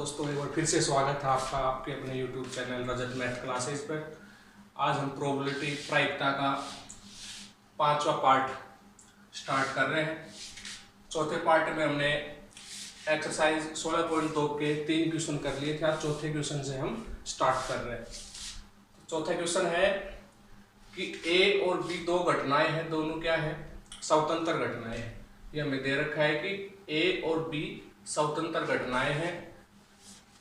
दोस्तों, एक बार फिर से स्वागत है आपका आपके अपने YouTube चैनल रजत मैथ क्लासेस पर। आज हम प्रोबेबिलिटी प्रायिकता का 5वां पार्ट स्टार्ट कर रहे हैं। चौथे पार्ट में हमने एक्सरसाइज 16.2 के 3 क्वेश्चन कर लिए थे। आज चौथे क्वेश्चन से हम स्टार्ट कर रहे हैं। चौथा क्वेश्चन है कि ए और बी दो घटनाएं हैं, दोनों क्या है, स्वतंत्र घटनाएं हैं। ये हमें दे रखा है कि ए और बी स्वतंत्र घटनाएं हैं।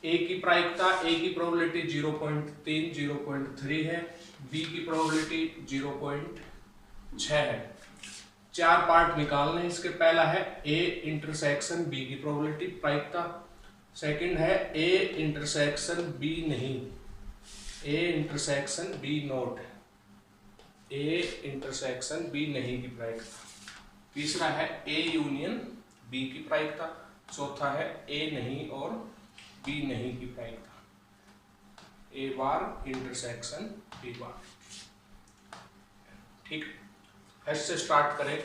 ए की प्रायिकता, ए की प्रोबेबिलिटी 0.3 0.3 है, बी की प्रोबेबिलिटी 0.6 है। 4 पार्ट निकालने हैं इसके। पहला है ए इंटरसेक्शन बी की प्रोबेबिलिटी प्रायिकता, सेकंड है ए इंटरसेक्शन बी नहीं, A intersection B not, A intersection B नहीं की प्रायिकता, तीसरा है ए यूनियन बी की प्रायिकता, चौथा है ए नहीं और बी नहीं की प्रायिकता, ए बार इंटरसेक्शन बी बार। ठीक, फर्स्ट से स्टार्ट करें।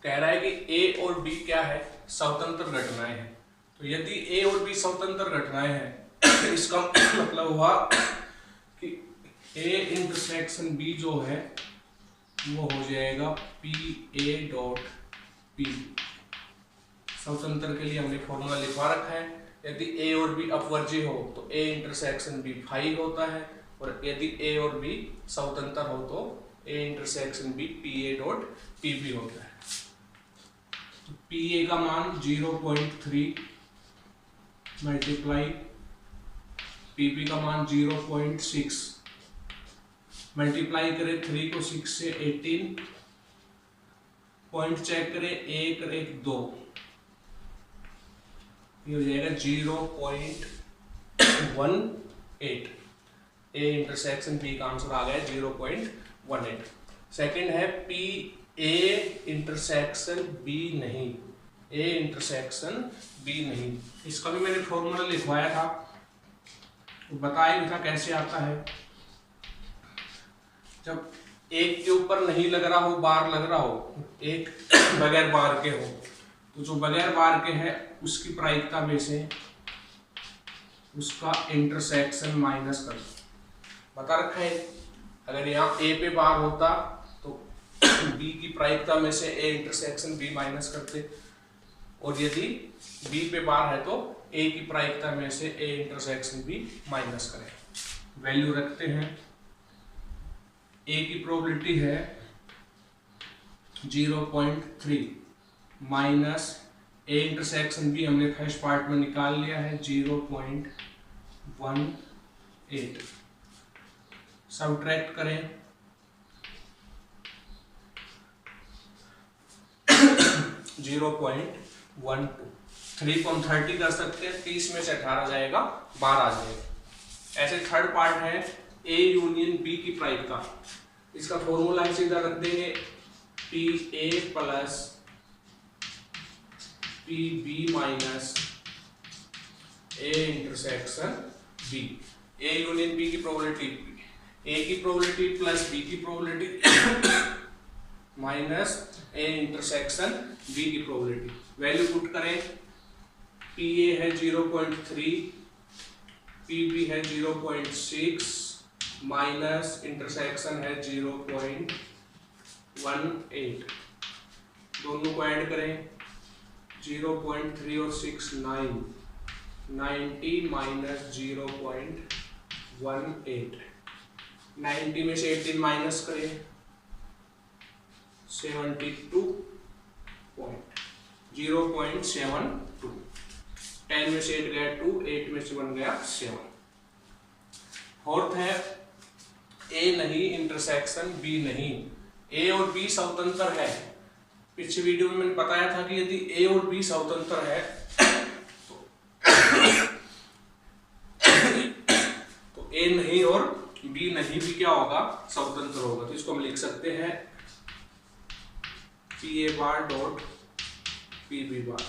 कह रहा है कि ए और बी क्या है, स्वतंत्र घटनाएं हैं। तो यदि ए और बी स्वतंत्र घटनाएं हैं इसका मतलब हुआ कि ए इंटरसेक्शन बी जो है वो हो जाएगा पी ए डॉट पी। स्वतंत्र के लिए हमने फॉर्मूला लिखवा रखा है। यदि ए और बी अपवर्जी हो तो ए इंटरसेक्शन बी फाई होता है, और यदि ए और बी स्वतंत्र हो तो A intersection B P A dot P B होता है। तो पी ए का मान 0.3 मल्टीप्लाई पी बी का मान 0.6 मल्टीप्लाई करें 3 को 6 से 18, पॉइंट चेक करें 1 और 1 2, ये हो जाएगा 0.18। ए इंटरसेक्शन बी का आंसर आ गया 0.18। सेकंड है पी ए इंटरसेक्शन बी नहीं, ए इंटरसेक्शन बी नहीं। इसका भी मैंने फॉर्मूला लिखवाया था, बताया भी था कैसे आता है। जब एक के ऊपर नहीं लग रहा हो, बार लग रहा हो, एक बगैर बार के हो, तो जो बगैर बार के है उसकी प्रायिकता में से उसका इंटरसेक्शन माइनस कर बता रखा है। अगर यहाँ ए पे बार होता तो बी की प्रायिकता में से ए इंटरसेक्शन बी माइनस करते, और यदि बी पे बार है तो ए की प्रायिकता में से ए इंटरसेक्शन बी माइनस करें। वैल्यू रखते हैं। ए की प्रोबेबिलिटी है 0.3 माइनस ए इंटरसेक्शन बी हमने फर्स्ट पार्ट में निकाल लिया है 0.18। सबट्रैक्ट करें 0.12। 3 को हम 30 कर सकते हैं, 30 में से 18 जाएगा, 12 आ जाएगा। ऐसे थर्ड पार्ट है ए यूनियन बी की प्रायिकता। इसका फॉर्मूला है, सीधा रख देंगे P A plus P B minus A intersection B. A union B की प्रोबेबिलिटी, ए की प्रोबेबिलिटी प्लस बी की probability minus A intersection B की प्रोबेबिलिटी। वैल्यू पुट करें, पी ए है 0.3, पी बी है 0.6 माइनस इंटरसेक्शन है 0.18। दोनों को ऐड करें 0.3 और 6 9, 90 माइनस 0.18। 90 में से 18 माइनस करें 0.72। 10 में से 8 गया 2, 8 में से 1 गया 7। फोर्थ है ए नहीं इंटरसेक्शन बी नहीं। ए और बी स्वतंत्र है। पिछले वीडियो में मैंने बताया था कि यदि ए और बी स्वतंत्र है तो ए नहीं और बी नहीं भी क्या होगा, स्वतंत्र होगा। तो इसको हम लिख सकते हैं P A bar dot P B bar.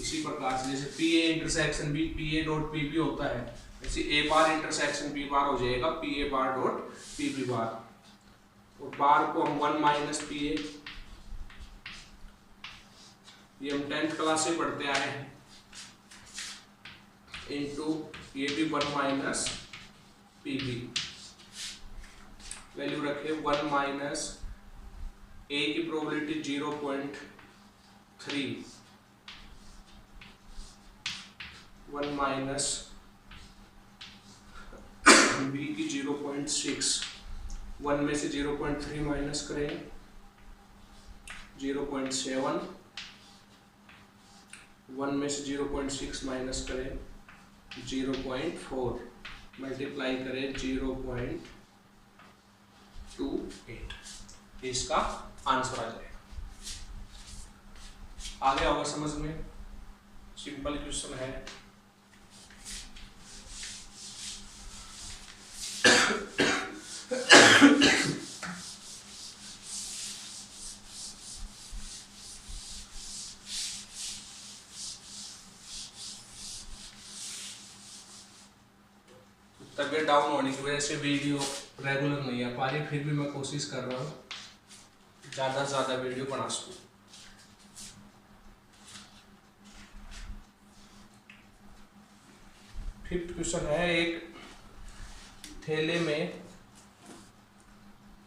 इसी प्रकार से जैसे P A intersection B P A dot P B होता है, ऐसे ए बार इंटरसेक्शन बी बार हो जाएगा P A bar dot P B bar. और बार को हम 1 माइनस पी ए, ये हम 10th क्लास से पढ़ते आए हैं। इंटू ये भी 1 माइनस PB, वैल्यू रखे 1 माइनस A की प्रोबेबिलिटी 0.3, 1 माइनस B की 0.6, 1 में से 0.3 माइनस करें 0.7, 1 में से 0.6 माइनस करें 0.4, मल्टीप्लाई करें 0.28, इसका आंसर आ जाएगा। आ गया होगा समझ में, सिंपल क्वेश्चन है। तबियत डाउन होने की वजह से वीडियो रेगुलर नहीं आ पा रही, फिर भी मैं कोशिश कर रहा हूँ ज़्यादा से ज़्यादा वीडियो बना सकूँ। फिफ्थ क्वेश्चन है, एक थैले में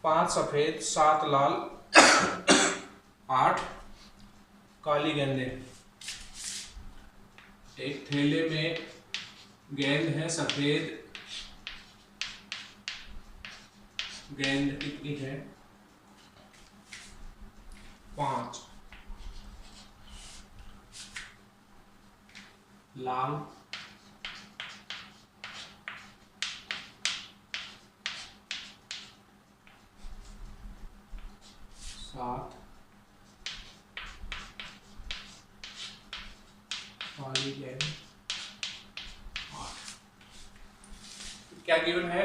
5 सफ़ेद 7 लाल 8 काली गेंदें। एक थैले में गेंद है सफ़ेद, गेंद कितनी है 5, लाल 7, काली गेंद 8। क्या गिवन है?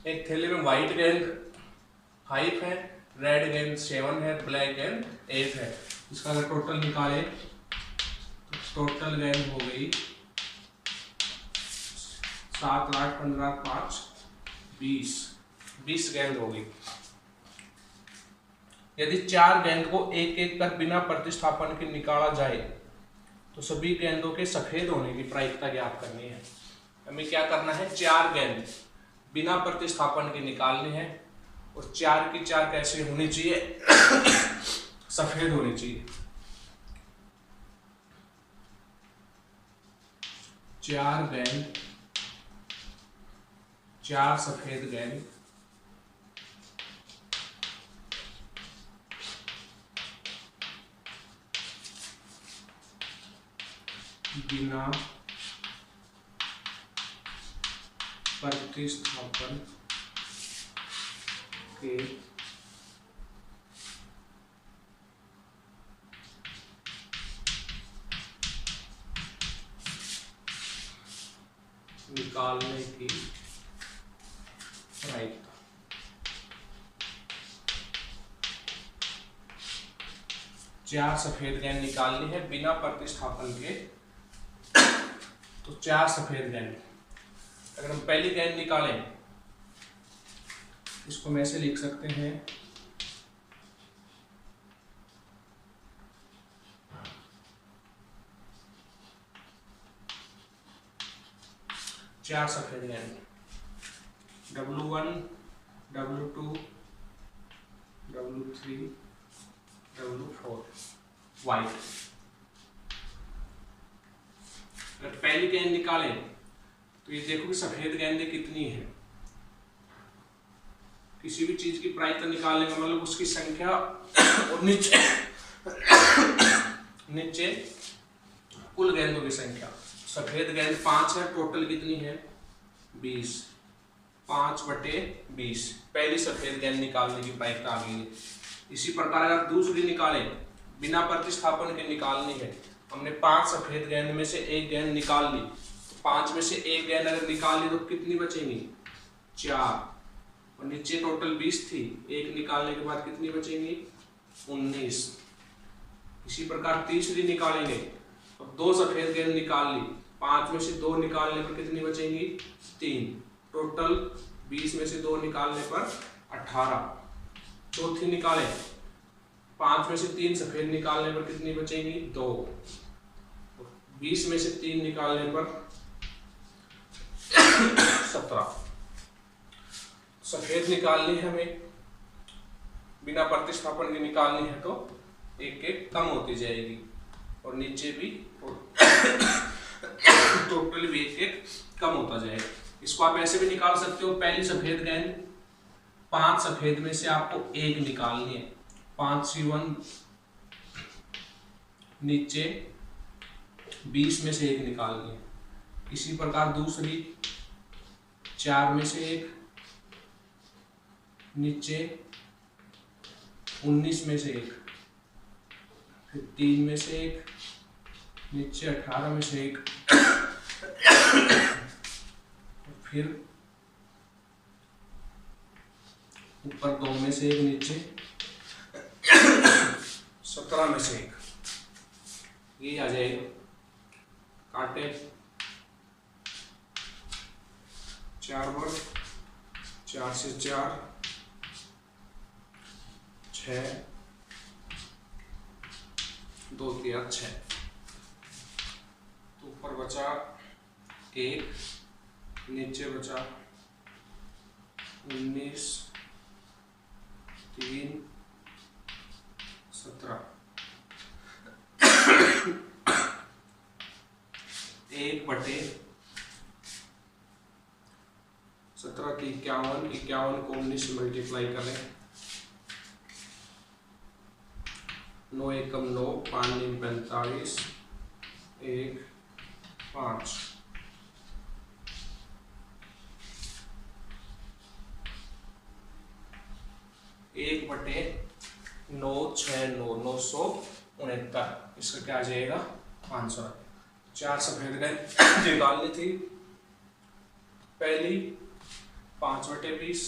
एक थैले में व्हाइट गेंद 5 है, रेड गेंद 7 है, ब्लैक गेंद 8 है। इसका अगर टोटल निकाले तो टोटल गेंद हो गई 7, 8, 15, 5, 20 गेंद हो गई। यदि 4 गेंद को एक एक कर बिना प्रतिस्थापन के निकाला जाए तो सभी गेंदों के सफेद होने की प्रायिकता ज्ञात करनी है। हमें क्या करना है, 4 गेंद बिना प्रतिस्थापन के निकालनी है और 4 की 4 कैसे होनी चाहिए सफेद होनी चाहिए। 4 गेंद, 4 सफेद गेंद बिना प्रतिस्थापन के निकालने की प्रायिकता। चार सफेद गेंद निकालनी है बिना प्रतिस्थापन के, तो 4 सफेद गेंद। अगर हम पहली गेंद निकालें, इसको हम ऐसे लिख सकते हैं, चार सफेद गेंद W1, W2, W3, W4 white. अगर पहली गेंद निकालें तो ये देखो कि सफेद गेंदें कितनी है। किसी भी चीज की प्रायिकता निकालने का मतलब उसकी संख्या और नीचे कुल गेंदों की संख्या। सफेद गेंद 5 है, टोटल कितनी है 20, 5/20 पहली सफेद गेंद निकालने की प्रायिकता आ गई है। इसी प्रकार अगर दूसरी निकालें, बिना प्रतिस्थापन के निकालनी है, हमने 5 सफेद गेंद में से एक गेंद निकाल ली, तो 5 में से एक गेंद अगर निकाल ली तो कितनी बचेंगी 4, और नीचे टोटल 20 थी, एक निकालने के बाद कितनी बचेंगी 19। इसी प्रकार तीसरी निकालेंगे, अब 2 सफेद गेंद निकाल ली, 5 में से 2 निकालने पर कितनी बचेंगी 3, टोटल 20 में से 2 निकालने पर 18। चौथी निकालें, 5 में से 3 सफेद निकालने पर कितनी बचेंगी 2, 20 में से 3 निकालने पर 17। सफेद निकालनी है हमें, बिना प्रतिस्थापन के निकालनी है, तो एक एक कम होती जाएगी और नीचे भी टोटल भी एक एक कम होता जाएगा। इसको आप ऐसे भी निकाल सकते हो, पहली सफेद गेंद 5 सफेद में से आपको 1 निकालनी है, 5C1 नीचे 20 में से 1 निकालनी है। इसी प्रकार दूसरी 4 में से 1 नीचे 19 में से 1, फिर 3 में से 1 नीचे 18 में से 1, फिर ऊपर 2 में से 1 नीचे 17 में से 1। ये आ जाएगा। काटे 4 बार, 4 से 4 6, 2 3 6। तो ऊपर बचा 1, नीचे बचा 19 3 17। 1/17 की 51, 51 को 19 से मल्टीप्लाई करें, 9 एकम 9, 5 नीम 45, 1 5। 1/9 6 9 969। इसका क्या आ जाएगा आंसर। 4 सफेद गेंद निकालनी थी, पहली 5/20,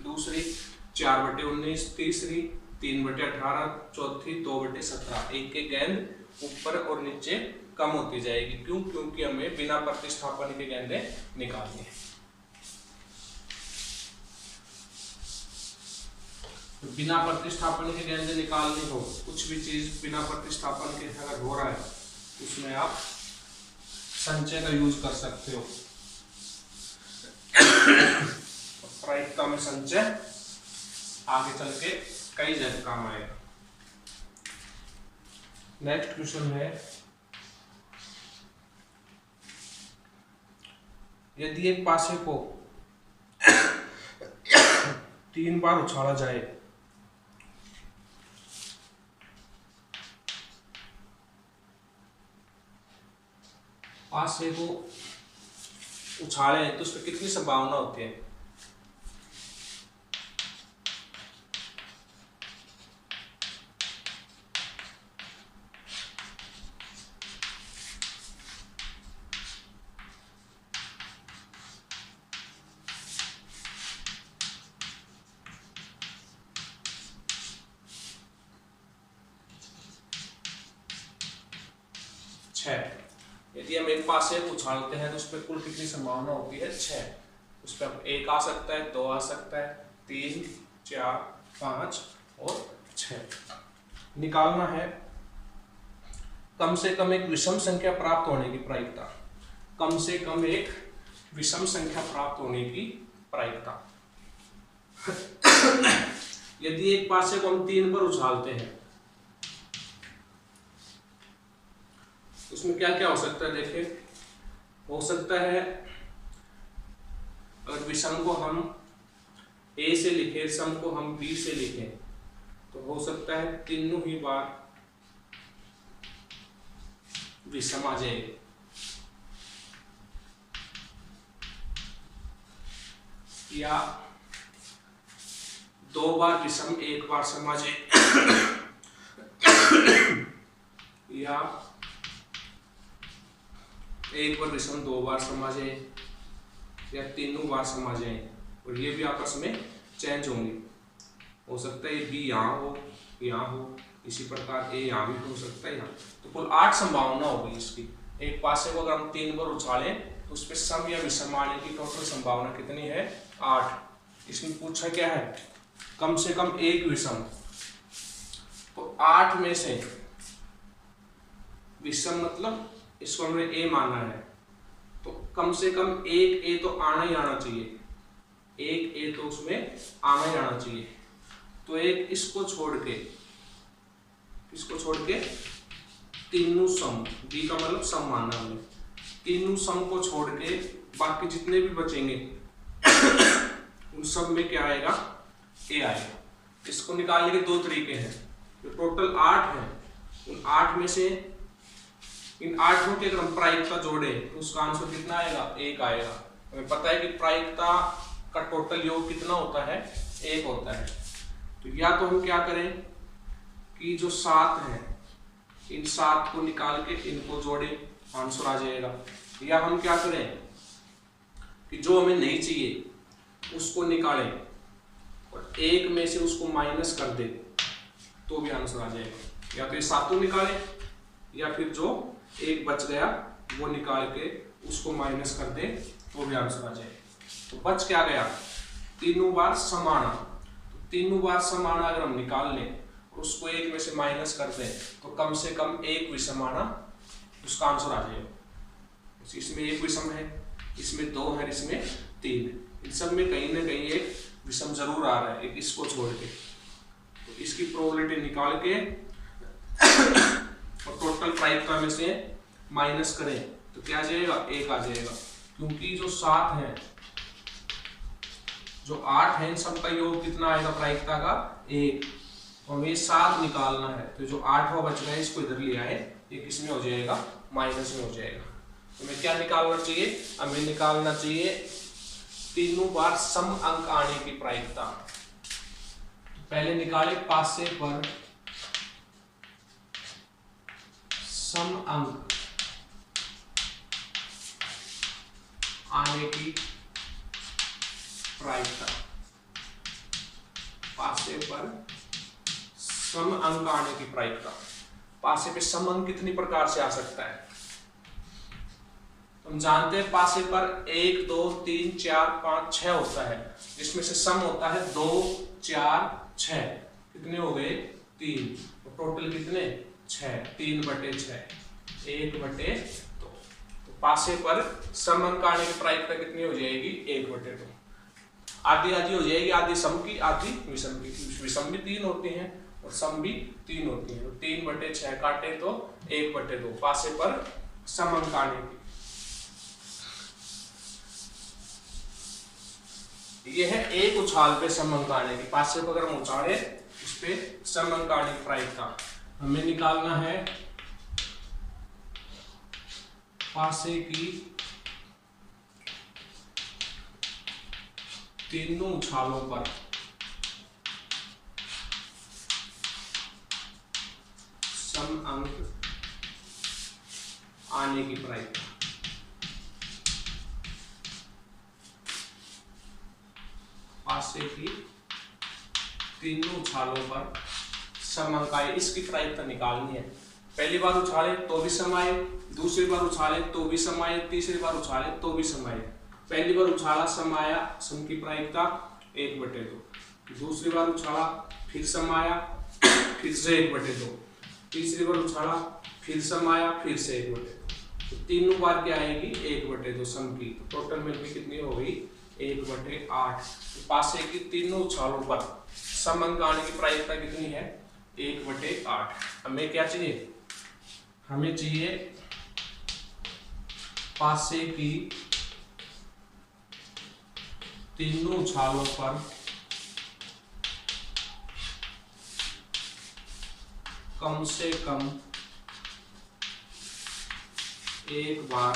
दूसरी 4/19, तीसरी 3/18, चौथी 2/17। एक एक गेंद ऊपर और नीचे कम होती जाएगी। क्यों? क्योंकि हमें बिना प्रतिस्थापन के गेंदें निकालनी है। बिना प्रतिस्थापन के गेंदें निकालनी हो, कुछ भी चीज बिना प्रतिस्थापन के अगर हो रहा है, उसमें आप संचय का यूज कर सकते हो। प्रायिकता में संचय आगे चल के कई जगह काम आएगा। नेक्स्ट क्वेश्चन है, यदि एक पासे को 3 बार उछाला जाए, पासे को उछाले तो उसमें कितनी संभावना होती है? यदि हम एक पासे को उछालते हैं तो उस पर कुल कितनी संभावना होती है? 6। उस पर 1 आ सकता है, 2 आ सकता है, 3 4 5 और 6। निकालना है कम से कम एक विषम संख्या प्राप्त होने की प्रायिकता। कम से कम एक विषम संख्या प्राप्त होने की प्रायिकता। यदि एक पासे को हम 3 बार उछालते हैं, उसमें क्या क्या हो सकता है? देखिए, हो सकता है अगर विषम को हम A से लिखें, सम को हम B से लिखें, तो हो सकता है तीनों ही बार विषम आ जाए, या 2 बार विषम 1 बार सम आ जाए, या 1 बार विषम 2 बार सम आ जाए, या तीनों बार सम आ जाए, और ये भी आपस में चेंज होंगे। हो सकता है बी यहाँ हो, यहाँ हो, इसी प्रकार ए यहाँ भी हो सकता है यहाँ। तो कुल 8 संभावना होगी इसकी। एक पासे को अगर हम 3 बार उछालें तो उस पर सम या विषम आने की टोटल संभावना कितनी है? 8। इसमें पूछा क्या है? कम से कम एक विषम। तो 8 में से विषम मतलब इसको हमने ए माना है, तो कम से कम एक ए तो आना ही आना चाहिए, एक ए तो उसमें आना ही आना चाहिए। तो एक इसको छोड़ के तीनों सम, बी का मतलब सम मानना हमने, तीनों सम को छोड़ के बाकी जितने भी बचेंगे उन सब में क्या आएगा, ए आएगा। इसको निकालने के दो तरीके हैं। जो टोटल 8 है, उन 8 में से इन 8 के अगर हम प्रायिकता जोड़े तो उसका आंसर कितना आएगा, 1 आएगा। हमें पता है कि प्रायिकता का टोटल योग कितना होता है, 1 होता है। तो या तो हम क्या करें कि जो 7 है इन 7 को निकाल के इनको जोड़े, आंसर आ जाएगा। या हम क्या करें कि जो हमें नहीं चाहिए उसको निकालें और 1 में से उसको माइनस कर दे तो भी आंसर आ जाएगा। या तो ये 7 निकालें या फिर जो 1 बच गया वो निकाल के उसको माइनस कर दे तो भी आंसर आ जाएगा। तो बच क्या गया, तीनों बार समाना। तो तीनों बार समाना अगर हम निकाल लें और उसको 1 में से माइनस कर दें तो कम से कम 1 विषमाना, उसका आंसर आ जाएगा। इसमें 1 विषम है, इसमें 2 है, इसमें 3 है। इन सब में कहीं ना कहीं एक विषम जरूर आ रहा है, एक इसको छोड़ के। तो इसकी प्रोबेबिलिटी निकाल के और टोटल प्रायिकता में से माइनस करें तो क्या आ जाएगा, 1 आ जाएगा। क्योंकि जो 7 है, जो 8 है, इन सब का योग कितना आएगा प्रायिकता का, 1। तो हमें 7 निकालना है, तो जो 8वां बच गया इसको इधर ले आए, ये किसमें हो जाएगा, माइनस में हो जाएगा। तो हमें क्या निकालना चाहिए, हमें निकालना चाहिए तीनों बार सम अंक आने की प्रायिकता। पहले निकाले पासे पर सम अंक आने की प्रायिकता। पासे पर सम अंक आने की प्रायिकता। पासे पे सम अंक कितनी प्रकार से आ सकता है, हम जानते हैं पासे पर 1 2 3 4 5 6 होता है, जिसमें से सम होता है 2 4 6। कितने हो गए, 3। तो टोटल कितने, 6। 3/6 1/2। तो पासे पर सम अंक आने की प्रायिकता कितनी हो जाएगी, 1/2। आधी आधी हो जाएगी, आधी सम की आधी विषम की। विषम भी 3 होते हैं और सम भी 3 होती है। तो 3/6 काटे तो 1/2 पासे पर सम अंक आने की। यह है एक उछाल पे सम अंक आने की। पासे को अगर हम उछाले उस पे सम अंक आने की प्रायिकता हमें निकालना है। पासे की तीनों उछालों पर सम अंक आने की प्रायिकता। पासे की तीनों उछालों पर सम अंक आए, इसकी प्रायिकता निकालनी है। पहली बार उछाले तो भी सम आए, दूसरी बार उछाले तो भी सम आए, तीसरी बार उछाले तो भी सम आए। पहली बार उछाला सम आया, सम की प्रायिकता 1/2। दूसरी बार उछाला फिर सम आया, फिर से 1/2। तीसरी बार उछाला फिर सम आया, फिर से 1/2। तो तीनों बार क्या आएगी, 1/2 सम की। तो टोटल में कितनी हो गई, 1/8। तो पासे की तीनों उछालों पर सम अंक आने की प्रायिकता कितनी है, 1/8। हमें क्या चाहिए, हमें चाहिए पासे की तीनों उछालों पर कम से कम एक बार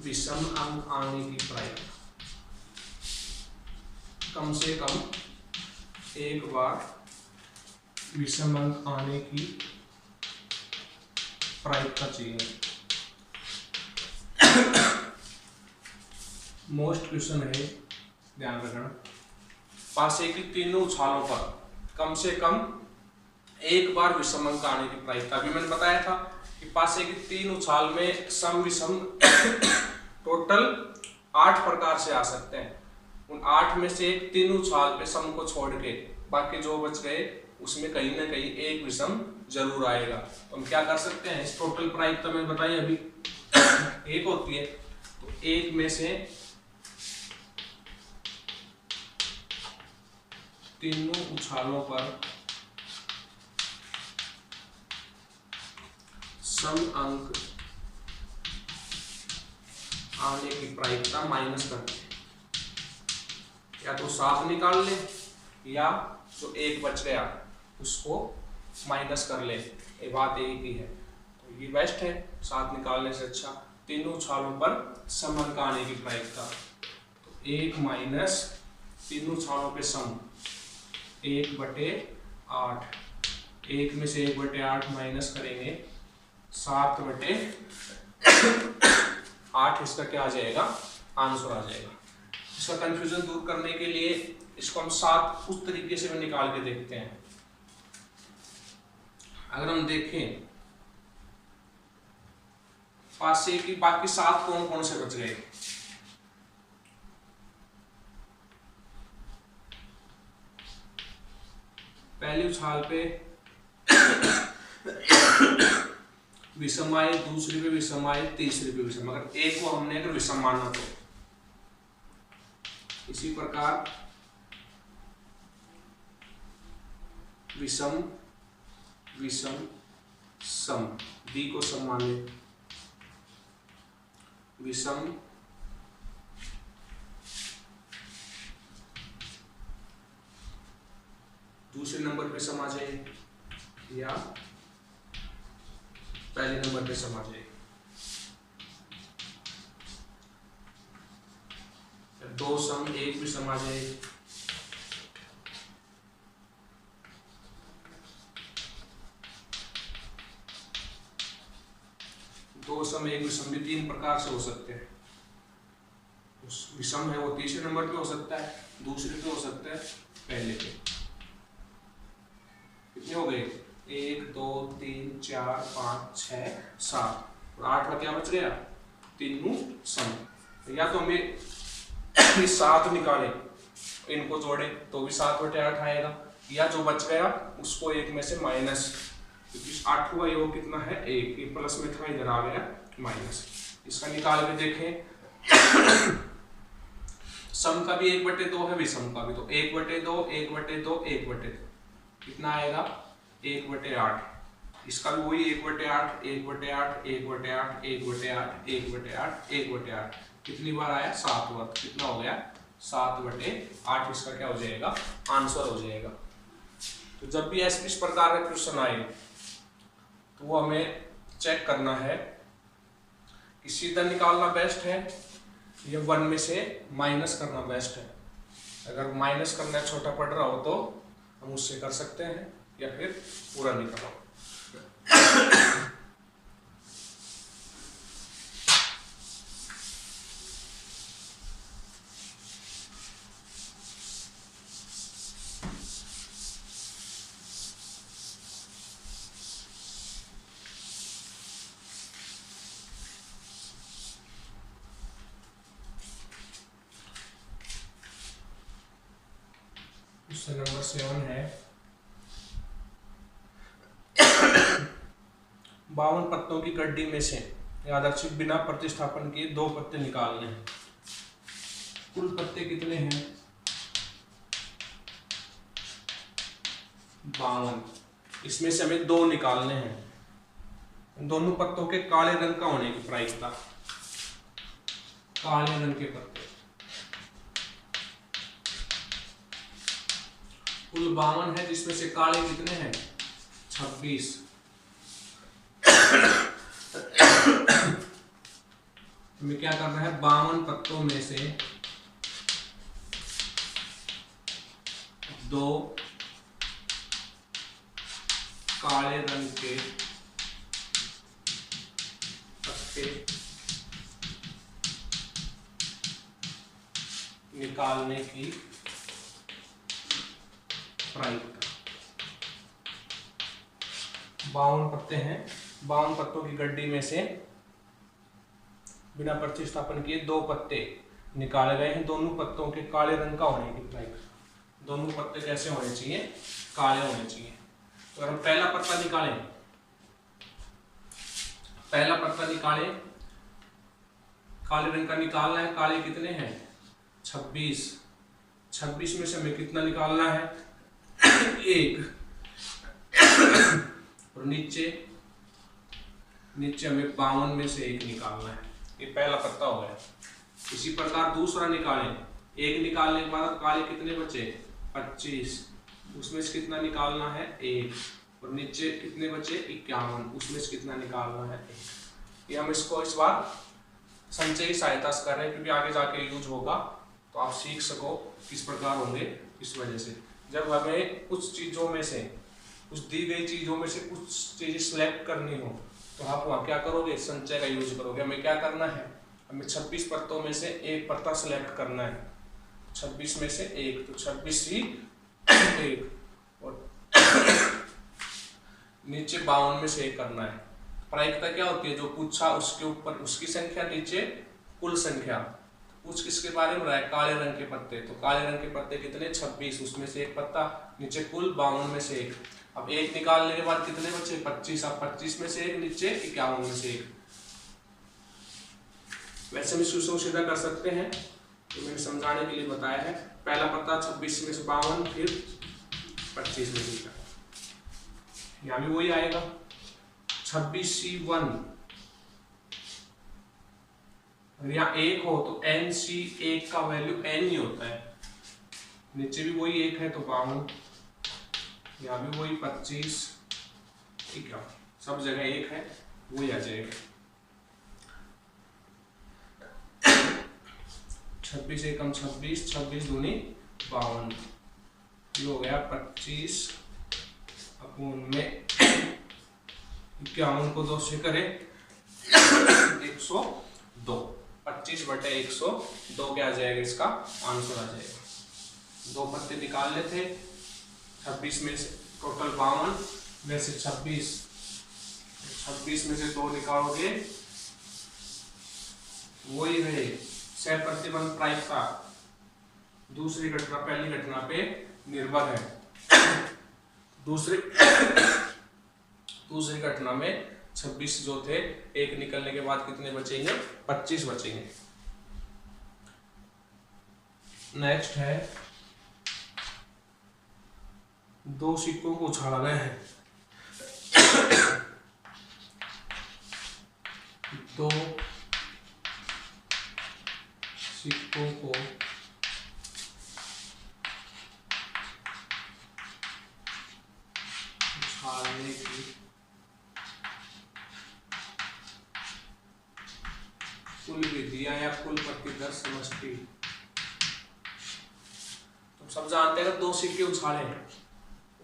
विषम अंक आने की प्रायिकता। कम से कम एक बार विषम अंक आने की प्रायिकता चाहिए। मोस्ट क्वेश्चन है, ध्यान रखना। पासे की तीनों उछालों पर कम से कम एक बार विषम अंक आने की प्रायिकता। अभी मैंने बताया था कि पासे की 3 उछाल में सम विषम टोटल 8 प्रकार से आ सकते हैं। उन 8 में से 3 उछाल पे सम को छोड़ के बाकी जो बच गए उसमें कहीं ना कहीं एक विषम जरूर आएगा। तो हम क्या कर सकते हैं, इस टोटल प्रायिकता में बताइए अभी एक होती है, तो एक में से तीनों उछालों पर सम अंक आने की प्रायिकता माइनस करते हैं, या तो 7 निकाल ले या जो एक बच गया उसको माइनस कर ले, ये बात एक ही है। तो ये बेस्ट है 7 निकालने से अच्छा। तीनों उछालों पर सम अंक आने की प्रायिकता, तो 1 माइनस तीनों उछालों पे सम 1/8, 1 में से 1/8 माइनस करेंगे 7/8, इसका क्या आ जाएगा, आंसर आ जाएगा। इसका कंफ्यूजन दूर करने के लिए इसको हम 7 उस तरीके से भी निकाल के देखते हैं। अगर हम देखें 5 से कि बाकी 7 कौन कौन से बच गए, पहली उछाल पे विषम आए, दूसरी पे विषम आए, तीसरी पे विषम, अगर एक को हमने अगर विषम माना तो इसी प्रकार विषम विषम सम, बी को सम मान ले, विषम दूसरे नंबर पे सम आ जाए या पहले नंबर पे सम आ जाए, 2 सम 1 भी सम आ जाए, दो सम एक विषम भी 3 प्रकार से हो सकते हैं। विषम है वो तीसरे नंबर पे हो सकता है, दूसरे पे हो सकता है, पहले पे। कितने हो गए, 1 2 3 4 5 6 7 और 8 का क्या बच गया, तीनों सम। या तो हमें 7 निकाले इनको जोड़े तो भी 7/8 आएगा, या जो बच गया उसको एक में से माइनस, क्योंकि 8 हुआ योग कितना है 1, ये प्लस में था इधर आ गया माइनस। इसका निकाल के देखें सम का भी 1/2 है, विषम का भी, तो 1/2 1/2 1/2 कितना आएगा 1/8। इसका भी वही 1/8 1/8 1/8 1/8 1/8 1/8, कितनी बार आया 7 बार, कितना हो गया 7/8, इसका क्या हो जाएगा, आंसर हो जाएगा। तो जब भी ऐसे इस प्रकार का क्वेश्चन आए तो वो हमें चेक करना है कि सीधा निकालना बेस्ट है या 1 में से माइनस करना बेस्ट है। अगर माइनस करना छोटा पड़ रहा हो तो हम उससे कर सकते हैं, या फिर पूरा निकालो। क्वेश्चन नंबर 7 है 52 पत्तों की गड्डी में से यादृच्छिक बिना प्रतिस्थापन के 2 पत्ते निकालने हैं। कुल पत्ते कितने हैं 52, इसमें से हमें 2 निकालने हैं। दोनों पत्तों के काले रंग का होने की प्रायिकता, काले रंग के पत्ते, कुल 52 है जिसमें से काले कितने हैं 26। हमें क्या करना है 52 पत्तों में से 2 काले रंग के पत्ते निकालने की प्रायिकता। 52 पत्ते हैं, 52 पत्तों की गड्डी में से बिना प्रतिस्थापन किए 2 पत्ते निकाले गए हैं, दोनों पत्तों के काले रंग का होने की प्रायिकता। दोनों पत्ते कैसे होने चाहिए, काले होने चाहिए। तो अगर हम पहला पत्ता निकालें, पहला पत्ता निकालें, काले रंग का निकालना है। काले कितने हैं, 26। 26 में से हमें कितना निकालना है, 1। और नीचे हमें 52 में से 1 निकालना है। ये पहला पत्ता हो गया। इसी प्रकार दूसरा निकालें, 1 निकालने के बाद काले कितने बचे, 25। उसमें से कितना निकालना है, 1। और नीचे कितने बचे, 51। उसमें से कितना निकालना है, 1। ये हम इसको इस बार संचय की सहायता से कर रहे हैं, क्योंकि आगे जाके यूज होगा, तो आप सीख सको किस प्रकार होंगे। इस वजह से जब हमें कुछ चीज़ों में से, कुछ दी गई चीज़ों में से कुछ चीज़ें सिलेक्ट करनी हो, तो आप वहाँ क्या करोगे, संचय का यूज करोगे। हमें क्या करना है, हमें 26 पत्तों में से 1 पत्ता सिलेक्ट करना है। 26 में से 1, तो 26 ही 1, और नीचे 52 में से 1 करना है। प्रायिकता क्या होती है, जो पूछा उसके ऊपर उसकी संख्या, नीचे कुल संख्या। पूछ किसके बारे में रहा है, काले रंग के पत्ते। तो काले रंग के पत्ते कितने, 26। उसमें से 1 पत्ता, नीचे कुल 52 में से 1। अब 1 निकालने के बाद कितने बचे, 25। अब 25 में से 1, नीचे 51 में से 1। वैसे भी सुसो सीधा कर सकते हैं, तो मैंने समझाने के लिए बताया है। पहला पत्ता 26 में से 52, फिर 25 में से 1। यहाँ भी वही आएगा, 26C1। अगर यहाँ 1 हो तो NC1 का वैल्यू n ही होता है। नीचे भी वही 1 है तो 52, यहाँ भी वही 25, ठीक है, सब जगह 1 है, वही आ जाएगा। 26 एकम 26, 26 दूनी 52, ये हो गया 25 अपूर्ण में 51 को 2 से करें 102। 25/102 क्या आ जाएगा, इसका आंसर आ जाएगा। 2 पत्ते निकाल लेते, 26 में से टोटल 52 में से 26 में से 2 निकालोगे, वही है सह प्रतिबंध प्रायिकता दूसरी घटना पहली घटना पे निर्भर है। दूसरी घटना में 26 जो थे, 1 निकलने के बाद कितने बचेंगे, 25 बचेंगे। नेक्स्ट है, 2 सिक्कों को उछाला गया है। 2 सिक्कों को उछालने की कुल विधियां या कुल प्रतिदर समष्टि। तुम सब जानते हैं, 2 सिक्के उछाले,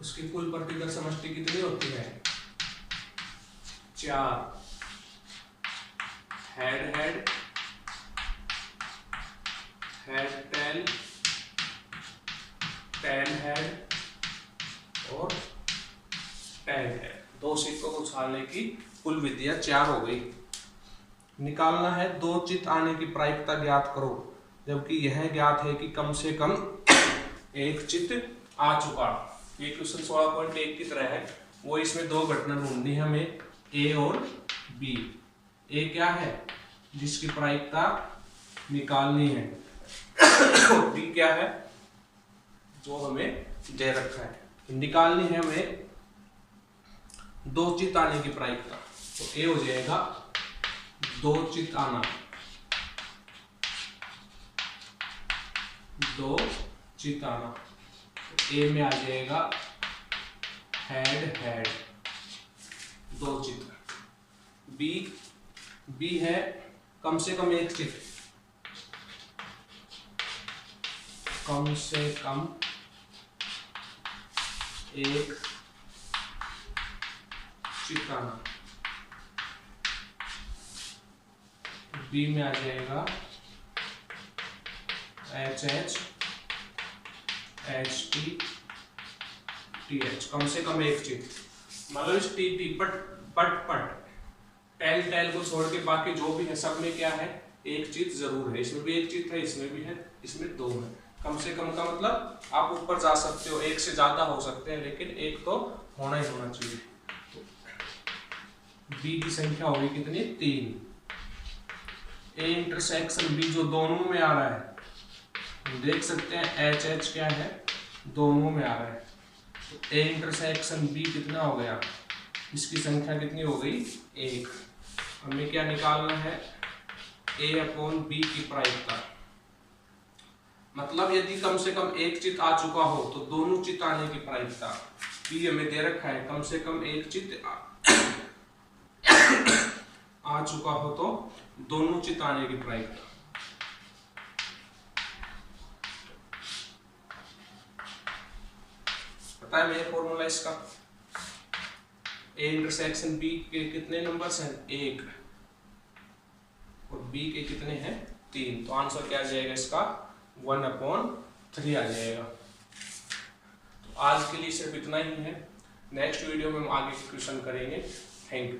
उसकी कुल प्रतिदर समष्टि कितनी होती है, 4। Head head, head tail, tail head और टेल हेड। 2 सिक्कों को उछालने की कुल विधियां 4 हो गई। निकालना है 2 चित आने की प्रायिकता ज्ञात करो, जबकि यह ज्ञात है कि कम से कम 1 चित आ चुका। ये क्वेश्चन 16.1 की तरह है, वो इसमें 2 घटना ढूंढनी है हमें, A और B। A क्या है, जिसकी प्रायिकता निकालनी है, और B क्या है, जो हमें दे रखा है। निकालनी है हमें 2 चित आने की प्रायिकता, तो A हो जाएगा 2 चित आना, 2 चित आना। A में आ जाएगा हेड हेड, 2 चित। B है कम से कम 1 चित, कम से कम 1 चित आना। B में आ जाएगा HH HT TH, कम से कम 1 चित। मतलब इस TT पट टेल को छोड़ के बाकी जो भी है सब में क्या है, 1 चित जरूर है। इसमें भी 1 चित है, इसमें भी है, इसमें 2 है। कम से कम का मतलब आप ऊपर जा सकते हो, एक से ज्यादा हो सकते हैं, लेकिन एक तो होना ही होना चाहिए। तो बी की संख्या होगी कितनी, 3। ए इंटरसेक्शन बी जो दोनों में आ रहा है, देख सकते हैं एच एच क्या है, दोनों में आ रहा है। तो ए इंटरसेक्शन बी कितना हो गया, इसकी संख्या कितनी हो गई, 1। हमें क्या निकालना है, ए अपॉन बी की प्रायिकता। मतलब यदि कम से कम एक चित आ चुका हो तो दोनों चित आने की प्रायिकता, बी हमें दे रखा है, कम से कम एक चित आ चुका हो तो दोनों चित आने की प्रायिकता। पता है मेरा फॉर्मूला इसका, ए इंटरसेक्शन बी के कितने नंबर्स हैं, 1, और बी के कितने हैं, 3। तो आंसर क्या आ जाएगा इसका, 1/3 आ जाएगा। तो आज के लिए सिर्फ इतना ही है, नेक्स्ट वीडियो में हम आगे क्वेश्चन करेंगे। Thank you.